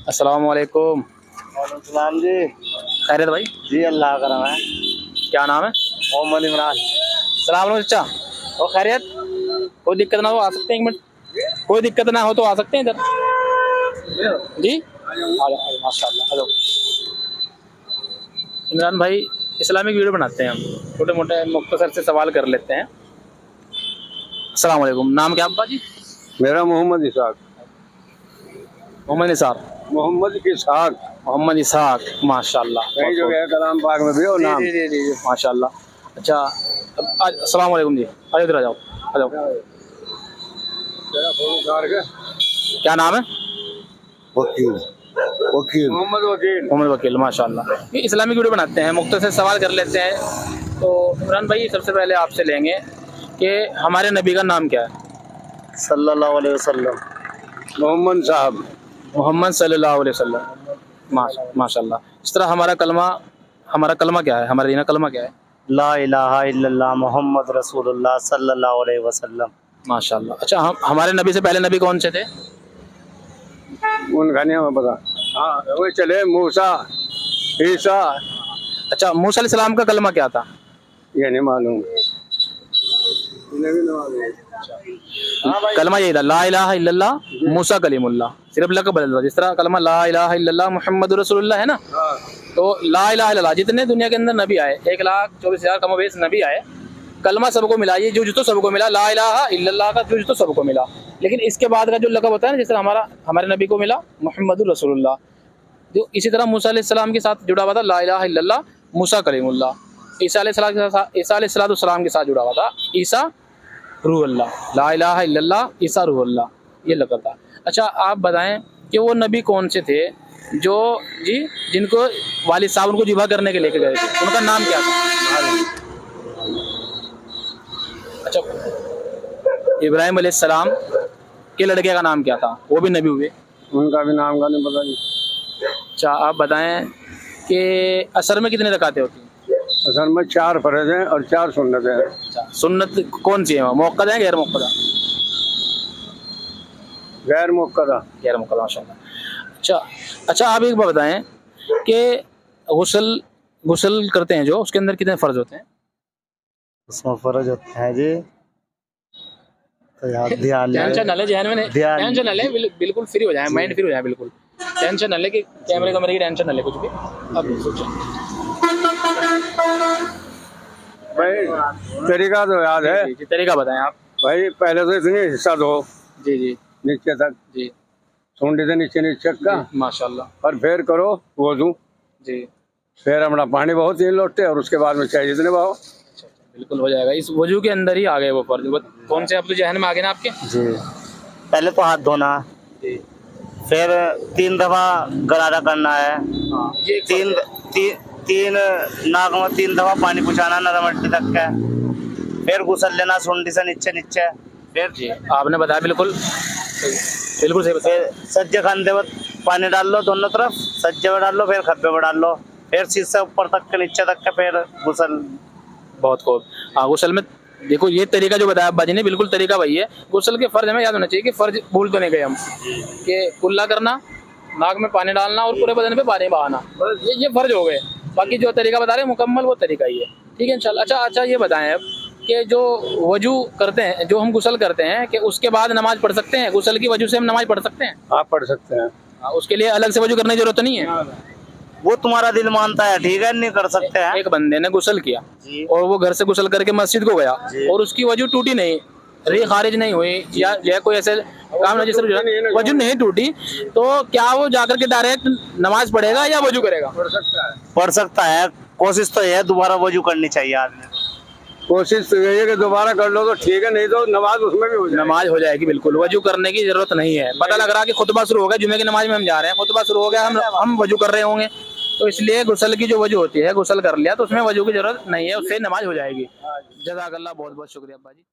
अस्सलाम वालेकुम। सलाम जी। खैरियत भाई? जी अल्लाह का रहम है। क्या नाम है? मोहम्मद इमरान। सलाम वालेकुम चाचा। और खैरियत? कोई दिक्कत ना हो आ सकते हैं, एक मिनट। कोई दिक्कत ना हो तो आ सकते हैं इधर जी। आ जाओ माशाल्लाह, आ जाओ। इमरान भाई इस्लामिक वीडियो बनाते हैं हम, छोटे मोटे मुख्तसर से सवाल कर लेते हैं। अस्सलाम वालेकुम। नाम क्या अब्बा जी? मेरा मोहम्मद इसाक। मोहम्मद निसार। मोहम्मद इसाक। मोहम्मद इसहाक, माशाल्लाह। कहीं जो है कलाम पाक में भी हो नाम। जी जी जी जी माशाल्लाह। अच्छा अस्सलाम वालेकुम जी। आ जाओ इधर, आ जाओ, आ जाओ। क्या नाम है? वकील। वकील मोहम्मद वकील। मोहम्मद वकील, माशाल्लाह। ये इस्लामिक वीडियो बनाते हैं, मुख्तसर सवाल कर लेते हैं। तो इमरान भाई सबसे पहले आपसे लेंगे कि हमारे नबी का नाम क्या है? सल्लल्लाहु अलैहि वसल्लम। मोहम्मद साहब। मोहम्मद सल्लल्लाहु अलैहि वसल्लम, माशाल्लाह। इस तरह हमारा कलमा क्या है? हमारा दीना कलमा क्या है? ला इलाहा इल्लल्लाह मोहम्मद रसूलुल्लाह सल्लल्लाहु अलैहि वसल्लम। माशाल्लाह। अच्छा हमारे नबी से पहले नबी कौन से थे? उनका नहीं हमें पता। हाँ वो चले मूसा ईसा। अच्छा मूसा अलैहिस्सलाम का कलमा क्या था? ये नहीं मालूम। कलमा यही था, ला इलाहा इल्लल्लाह मूसा कलीमुल्लाह। सिर्फ लक़ब बदल, जिस तरह कलमा ला इलाहा इल्लल्लाह मुहम्मदुर रसूलुल्लाह है ना, तो ला इलाहा इल्लल्लाह जितने दुनिया के अंदर नबी आए 1,24,000 कमोबेश नबी आए, कलमा सबको मिला, ये जुज तो सबको मिला, ला इलाहा इल्लल्लाह का जुज तो सबको मिला। लेकिन इसके बाद का जो लक़ब होता है ना, जिस तरह हमारे नबी को मिला मुहम्मदुर रसूलुल्लाह, जो इसी तरह मूसा अलैहिस्सलाम के साथ जुड़ा हुआ था ला इलाहा इल्लल्लाह मूसा कलीमुल्लाह। ईसा अलैहिस्सलाम के साथ जुड़ा हुआ था ईसा रूहुल्लाह, ला इलाहा इल्लल्लाह ईसा रूहुल्लाह, ये लक़ब था। अच्छा आप बताएं कि वो नबी कौन से थे जो जी जिनको वालिद साहब उनको ज़िबा करने के लेके गए थे, उनका नाम क्या था? अच्छा इब्राहिम अलैहिस्सलाम के लड़के का नाम क्या था? वो भी नबी हुए। उनका भी नाम का नहीं पता जी। अच्छा आप बताएं कि असर में कितने रकातें होती हैं? असल में 4 फर्ज हैं और 4 सुन्नत हैं। अच्छा सुन्नत कौन सी है? मुअक्कदा है गैर मुअक्कदा? गैर मुक्कदा। गैर मुअक्कदा, माशाल्लाह। अच्छा आप एक बात बताएं कि गुस्ल करते हैं जो, उसके अंदर कितने फ़र्ज होते हैं? उसमें फर्ज होता है जी, तो याद ध्यान टेंशन ना ले, जहन में टेंशन ना ले, बिल्कुल फ्री हो जाए, माइंड फ्री हो जाए, बिल्कुल टेंशन ना ले कि कैमरे की टेंशन ना ले कुछ भी। अब सोचो भाई, तरीका तो याद है जी, तरीका बताएं आप। भाई। पहले तो इतनी हिस्सा दो जी जी नीचे तक, जी सूंडी से नीचे का, माशाल्लाह। और फिर करो वजू। जी फिर अपना पानी बहुत 3 लोटे, और उसके बाद में चाय जितने बहाओ। बिल्कुल हो जाएगा, इस वजू के अंदर ही आ गए वो फर्ज। कौन से अब तो जहन में आ गए ना आपके? जी पहले तो हाथ धोना, जी फिर 3 दफा गरारा करना है। हाँ, ये तीन नाक में 3 दफा पानी पुछाना नरम मट्टी तक का। फिर गुसल लेना सूंडी से नीचे। फिर जी आपने बताया, बिल्कुल सही बताया। फिर सज्जे खाने वक्त पानी डाल लो दोनों तरफ, सज्जे में डाल लो, फिर खब्बे में डाल लो, फिर शीशे ऊपर तक के नीचे तक का, फिर गुसल। बहुत खूब। हाँ गुसल में देखो ये तरीका जो बताया अब्बा जी ने, बिल्कुल तरीका वही है। गुसल के फर्ज हमें याद होना चाहिए कि फर्ज भूल तो नहीं गए हम, कि कुल्ला करना, नाक में पानी डालना और पूरे बदन पे पानी बहाना, ये फर्ज हो गए। बाकी जो तरीका बता रहे हैं मुकम्मल वो तरीका ही है, ठीक है इंशाल्लाह। अच्छा ये बताएं अब कि जो वजू करते हैं, जो हम गुसल करते हैं, कि उसके बाद नमाज पढ़ सकते हैं? गुसल की वजू से हम नमाज पढ़ सकते हैं? आप पढ़ सकते हैं। उसके लिए अलग से वजू करने की जरूरत नहीं है? वो तुम्हारा दिल मानता है, ठीक है, नहीं कर सकते हैं। एक बंदे ने गुसल किया और वो घर से गुसल करके मस्जिद को गया और उसकी वजू टूटी नहीं, री खारिज नहीं हुई, या कोई ऐसे काम नहीं, जिससे वजू नहीं टूटी, तो क्या वो जाकर के डायरेक्ट नमाज पढ़ेगा या वजू करेगा? पढ़ सकता है। कोशिश तो है दोबारा वजू करनी चाहिए आदमी। कोशिश तो यही है कि दोबारा कर लो तो ठीक है, नहीं तो नमाज उसमें भी हो जाएगी। नमाज हो जाएगी, बिल्कुल वजू करने की जरूरत नहीं है। पता लग रहा कि खुतबा शुरू हो गया, जुमे की नमाज में हम जा रहे हैं, खुतबा शुरू हो गया, हम वजू कर रहे होंगे, तो इसलिए गुसल की जो वजू होती है, गुसल कर लिया तो उसमें वजू की जरूरत नहीं है, उससे नमाज हो जाएगी। जज़ाकल्लाह, बहुत बहुत शुक्रिया अब्बा जी।